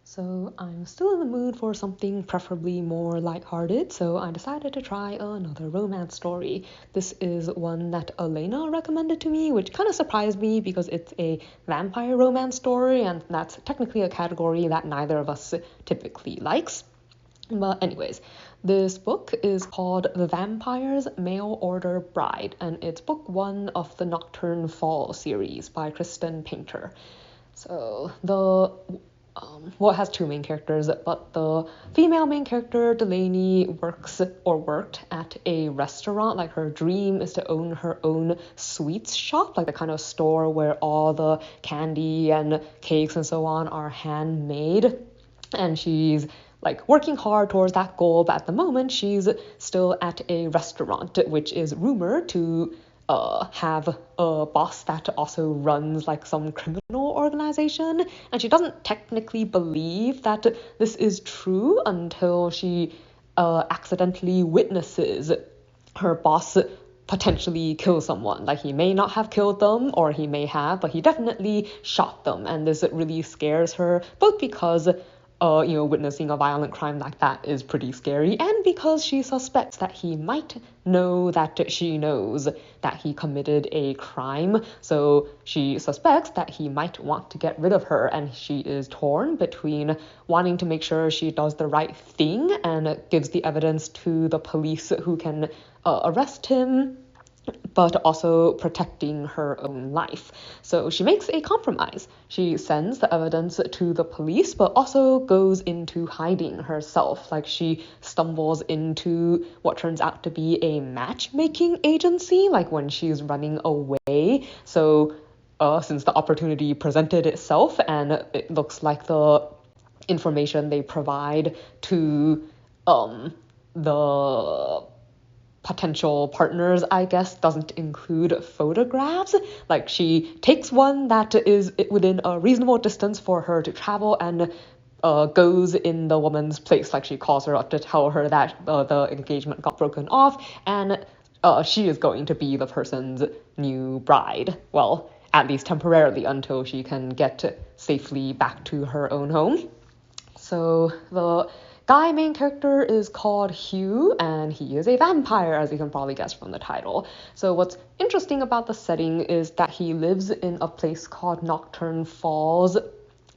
So I'm still in the mood for something preferably more lighthearted, so I decided to try another romance story. This is one that Elena recommended to me, which kind of surprised me because it's a vampire romance story, and that's technically a category that neither of us typically likes. But anyways, this book is called The Vampire's Mail Order Bride, and it's book one of the Nocturne Fall series by Kristen Painter. So it has two main characters, but the female main character, Delaney, worked at a restaurant. Like, her dream is to own her own sweets shop, like the kind of store where all the candy and cakes and so on are handmade. And she's like working hard towards that goal, but at the moment she's still at a restaurant, which is rumored to have a boss that also runs like some criminal organization, and she doesn't technically believe that this is true until she accidentally witnesses her boss potentially kill someone. Like, he may not have killed them, or he may have, but he definitely shot them, and this really scares her, both because witnessing a violent crime like that is pretty scary, and because she suspects that he might know that she knows that he committed a crime. So she suspects that he might want to get rid of her, and she is torn between wanting to make sure she does the right thing and gives the evidence to the police who can arrest him, but also protecting her own life. So she makes a compromise. She sends the evidence to the police, but also goes into hiding herself. Like, she stumbles into what turns out to be a matchmaking agency, like when she's running away. So since the opportunity presented itself, and it looks like the information they provide to the potential partners, I guess, doesn't include photographs. Like, she takes one that is within a reasonable distance for her to travel and goes in the woman's place. Like, she calls her up to tell her that the engagement got broken off, and she is going to be the person's new bride. Well, at least temporarily, until she can get safely back to her own home. So the guy main character is called Hugh, and he is a vampire, as you can probably guess from the title. So what's interesting about the setting is that he lives in a place called Nocturne Falls,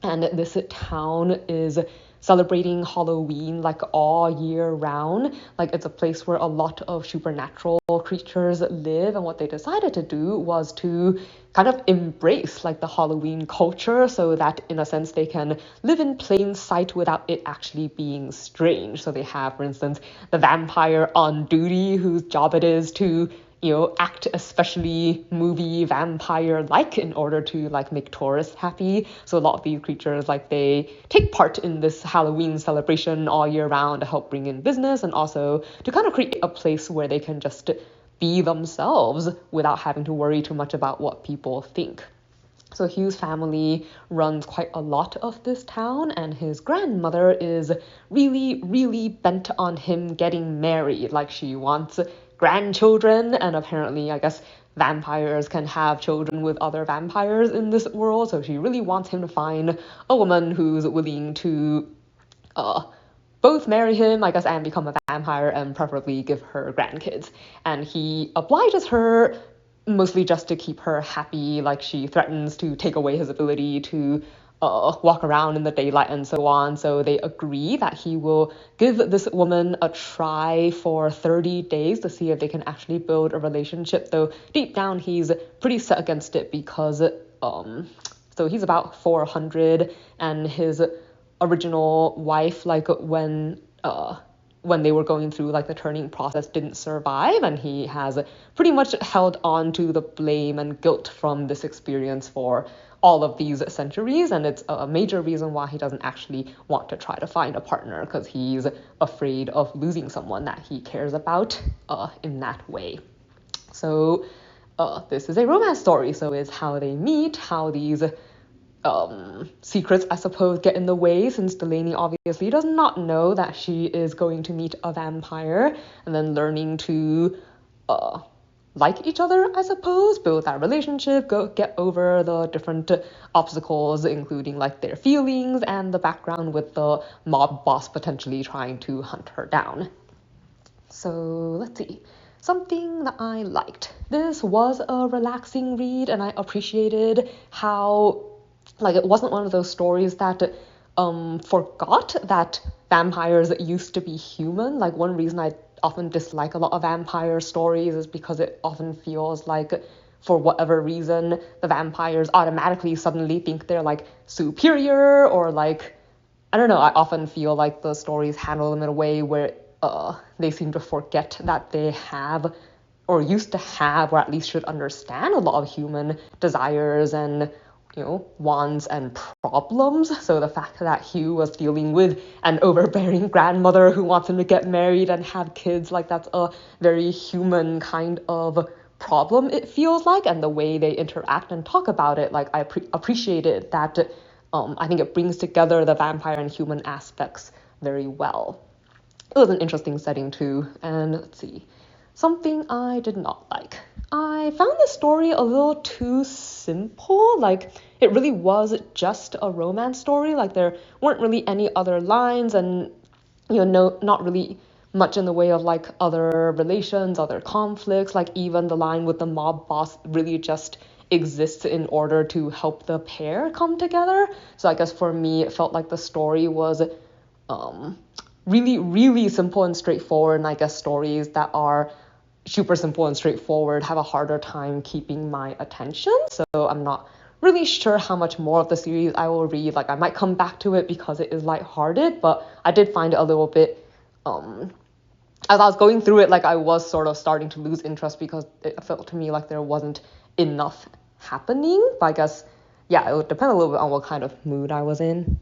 and this town is celebrating Halloween like all year round. Like, it's a place where a lot of supernatural creatures live, and what they decided to do was to kind of embrace like the Halloween culture, so that in a sense they can live in plain sight without it actually being strange. So they have, for instance, the vampire on duty, whose job it is to act especially movie vampire-like in order to like make tourists happy. So a lot of these creatures, like, they take part in this Halloween celebration all year round to help bring in business, and also to kind of create a place where they can just be themselves without having to worry too much about what people think. So Hugh's family runs quite a lot of this town, and his grandmother is really, really bent on him getting married. Like, she wants grandchildren, and apparently, I guess, vampires can have children with other vampires in this world, so she really wants him to find a woman who's willing to both marry him, I guess, and become a vampire, and preferably give her grandkids. And he obliges her mostly just to keep her happy. Like, she threatens to take away his ability to walk around in the daylight and so on. So they agree that he will give this woman a try for 30 days to see if they can actually build a relationship, though deep down he's pretty set against it, because so he's about 400, and his original wife, like, when they were going through like the turning process, didn't survive, and he has pretty much held on to the blame and guilt from this experience for all of these centuries, and it's a major reason why he doesn't actually want to try to find a partner, because he's afraid of losing someone that he cares about in that way. So this is a romance story, so it's how they meet, how these secrets, I suppose, get in the way, since Delaney obviously does not know that she is going to meet a vampire, and then learning to like each other, I suppose, build that relationship, get over the different obstacles, including like their feelings and the background with the mob boss potentially trying to hunt her down. So let's see. Something that I liked. This was a relaxing read, and I appreciated how, like, it wasn't one of those stories that forgot that vampires used to be human. Like, one reason I often dislike a lot of vampire stories is because it often feels like, for whatever reason, the vampires automatically suddenly think they're like superior, or like, I don't know, I often feel like the stories handle them in a way where they seem to forget that they have, or used to have, or at least should understand a lot of human desires and, wants and problems. So the fact that Hugh was dealing with an overbearing grandmother who wants him to get married and have kids, like, that's a very human kind of problem, it feels like, and the way they interact and talk about it, like, I appreciated that. I think it brings together the vampire and human aspects very well. It was an interesting setting too. And let's see, something I did not like. I found the story a little too simple. Like, it really was just a romance story. Like, there weren't really any other lines, and no, not really much in the way of like other relations, other conflicts. Like, even the line with the mob boss really just exists in order to help the pair come together. So I guess for me, it felt like the story was um, really, really simple and straightforward. And I guess stories that are super simple and straightforward have a harder time keeping my attention. So I'm not really sure how much more of the series I will read. Like, I might come back to it because it is lighthearted, but I did find it a little bit as I was going through it, like, I was sort of starting to lose interest because it felt to me like there wasn't enough happening. But I guess, yeah, it would depend a little bit on what kind of mood I was in.